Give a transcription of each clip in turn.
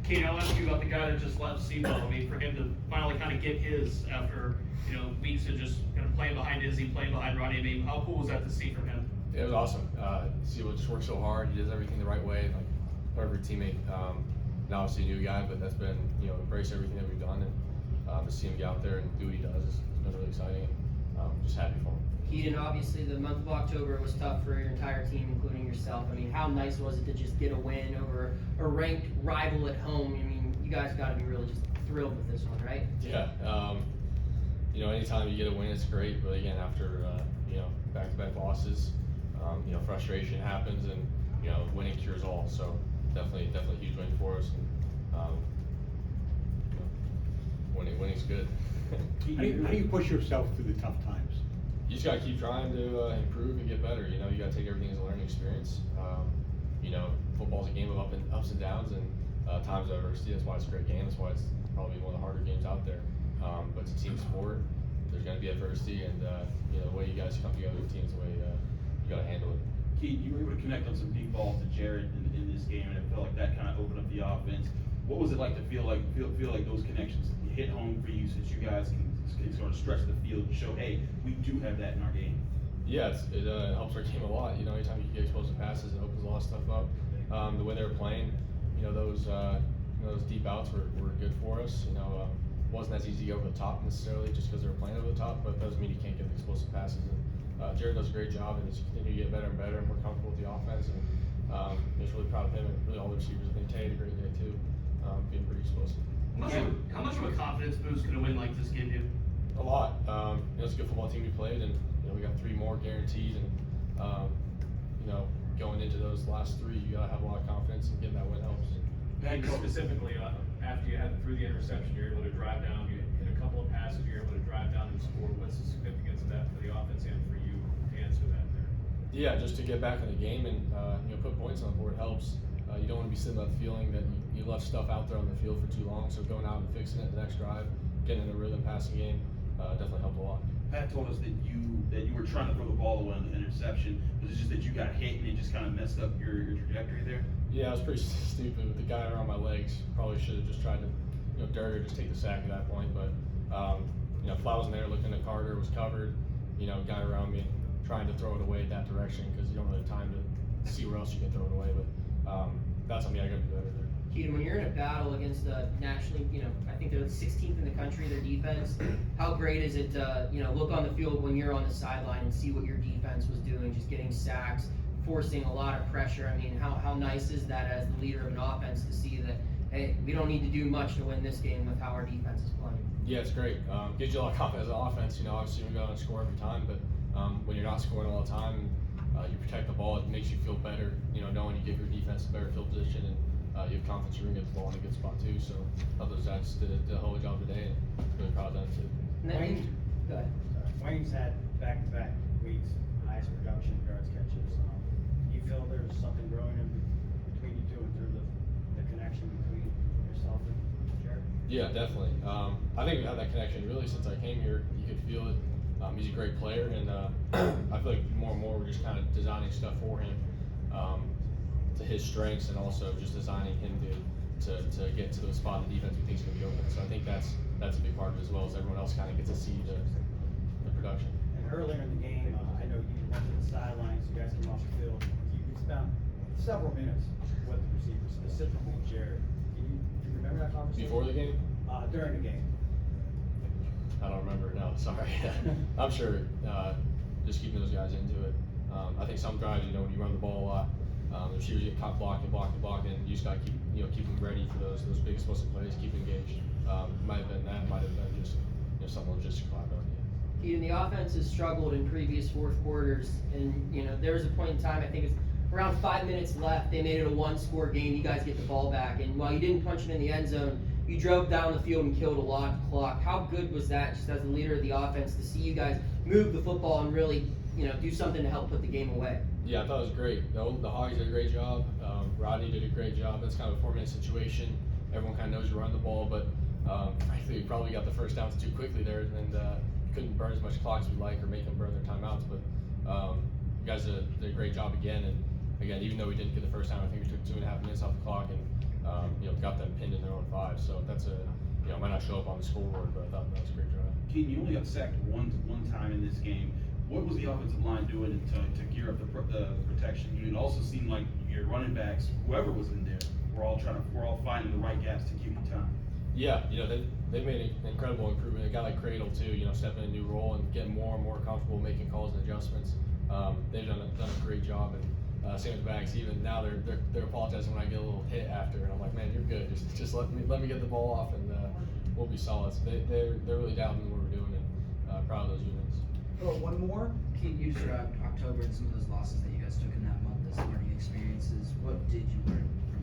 Kate, I'll ask you about the guy that just left SEMO. I mean, for him to finally kind of get his after, weeks of just kind of playing behind Izzy, playing behind Ronnie. I mean, how cool was that to see from him? It was awesome. SEMO just works so hard. He does everything the right way, like perfect teammate. And obviously a new guy, but that's been, embrace everything that we've done, and to see him get out there and do what he does has been really exciting. Just happy for him. Kedon, obviously the month of October was tough for your entire team, including yourself. I mean, how nice was it to just get a win over a ranked rival at home? I mean, you guys got to be really just thrilled with this one, right? Yeah. Anytime you get a win, it's great. But again, after back-to-back losses, frustration happens, and winning cures all. So definitely a huge win for us. And, winning's good. How do you push yourself through the tough times? You just got to keep trying to improve and get better. You got to take everything as a learning experience. Football's a game of ups and downs, and times of adversity. That's why it's a great game. That's why it's probably one of the harder games out there. But it's a team sport. There's going to be adversity, and the way you guys come together as a team is the way you got to handle it. Keith, you were able to connect on some deep balls to Jared in this game, and it felt like that kind of opened up the offense. What was it like to feel like those connections hit home for you, so that you guys can sort of stretch the field and show, hey, we do have that in our game? Yeah, it helps our team a lot. Anytime you can get explosive passes, it opens a lot of stuff up. The way they were playing, those deep outs were good for us. Wasn't as easy over the top necessarily, just because they were playing over the top, but that doesn't mean you can't get the explosive passes. And Jared does a great job, and he's continuing to get better and better, and more comfortable with the offense. And I'm just really proud of him and really all the receivers. I think Tay had a great day too, being pretty explosive. How much of a confidence boost could a win like this give you? A lot. It's a good football team we played, and we got 3 more guaranteed, and going into those last 3, you gotta have a lot of confidence, and getting that win helps. And specifically, after you had through the interception, you're able to drive down. You hit a couple of passes. You're able to drive down and score. What's the significance of that for the offense and for you to answer that there? Yeah, just to get back in the game and put points on the board helps. You don't want to be sitting with the feeling that you left stuff out there on the field for too long. So going out and fixing it the next drive, getting in the rhythm, passing game, definitely helped a lot. Pat told us that you were trying to throw the ball away on the interception. Was it just that you got hit and it just kind of messed up your trajectory there? Yeah, I was pretty stupid with the guy around my legs. Probably should have just tried to, dirt or just take the sack at that point. But, Fly wasn't there looking at Carter, was covered. Guy around me trying to throw it away that direction because you don't really have time to see where else you can throw it away. But that's something I got to do better there. Kedon, when you're in a battle against nationally, I think they're the 16th in the country, their defense, how great is it to, look on the field when you're on the sideline and see what your defense was doing, just getting sacks, forcing a lot of pressure? I mean, how nice is that as the leader of an offense to see that, hey, we don't need to do much to win this game with how our defense is playing? Yeah, it's great. Gives you a lot of confidence as an offense. Obviously we go out and score every time, but when you're not scoring all the time, you protect the ball, it makes you feel better, knowing you give your defense a better field position, and you have confidence you're going to get the ball in a good spot too. So I thought those guys did a whole job today, and really proud of them too. Go ahead. Wayne's had back-to-back weeks, highest production, yards, catches. Do you feel there's something growing in between you two in terms of the connection between yourself and Jared? Yeah, definitely. I think we had that connection really since I came here. You could feel it. He's a great player, and I feel like more and more we're just kind of designing stuff for him to his strengths, and also just designing him to get to the spot in the defense we think is going to be open. So I think that's a big part of it, as well as everyone else kind of gets to see the production. And earlier in the game, I know you went to the sidelines, you guys came off the field. You spent several minutes with the receivers, specifically Jared. Do you remember that conversation? Before the game? During the game. I don't remember. No, sorry. I'm sure. Just keeping those guys into it. I think some drives, when you run the ball a lot, the receivers get caught blocking, and you just got to keep them ready for those big explosive plays. Keep engaged. Might have been that. Might have been just some logistical ability. Kedon, the offense has struggled in previous fourth quarters, and there was a point in time, I think it's around 5 minutes left, they made it a 1-score game. You guys get the ball back, and while you didn't punch it in the end zone, you drove down the field and killed a lot of clock. How good was that, just as the leader of the offense, to see you guys move the football and really, do something to help put the game away? Yeah, I thought it was great. The Hogs did a great job. Rodney did a great job. That's kind of a 4-minute situation. Everyone kind of knows you run the ball, but frankly, we probably got the first downs too quickly there, and couldn't burn as much clock as we'd like, or make them burn their timeouts. But you guys did a great job again. And again, even though we didn't get the first down, I think we took 2.5 minutes off the clock, and got them pinned in their own 5. So that's might not show up on the scoreboard, but I thought that was a great drive. Keaton, you only got sacked one time in this game. What was the offensive line doing to gear up the protection? It also seemed like your running backs, whoever was in there, we're all finding the right gaps to give you time. Yeah, they've made an incredible improvement. A guy like Cradle too, stepping in a new role and getting more and more comfortable making calls and adjustments. They've done a great job, and same with the backs. Even now they're apologizing when I get a little hit after, and I'm like, man, you're good. Just let me get the ball off, and we'll be solid. So they're really down in what we're doing, and proud of those units. Oh, one more? Keaton, you described October and some of those losses that you guys took in that month as learning experiences. What did you learn from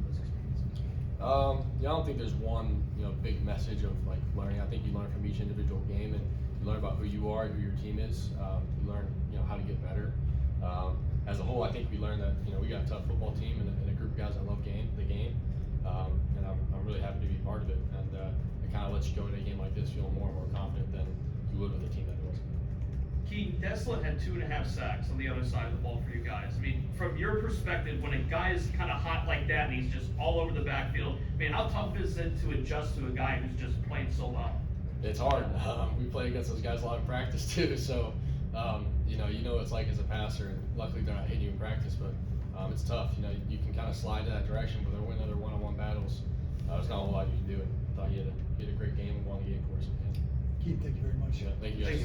those experiences? I don't think there's one big message of like learning. I think you learn from each individual game, and you learn about who you are, who your team is. You learn how to get better. As a whole, I think we learned that we got a tough football team and a group of guys that love the game, and I'm really happy to be part of it. And it kind of lets you go into a game like this feeling more and more confident than you would with a team that wasn't. Keaton, Deslin had 2.5 sacks on the other side of the ball for you guys. I mean, from your perspective, when a guy is kind of hot like that and he's just all over the backfield, I mean, how tough is it to adjust to a guy who's just playing so well? It's hard. We play against those guys a lot in practice too, so you know what it's like as a passer. And luckily, they're not hitting you in practice, but it's tough. You can kind of slide to that direction, but they're winning other one-on-one battles. There's not a whole lot you can do. And I thought you had a great game and won the game for us. Keith, thank you very much. Yeah, thank you guys. Thanks,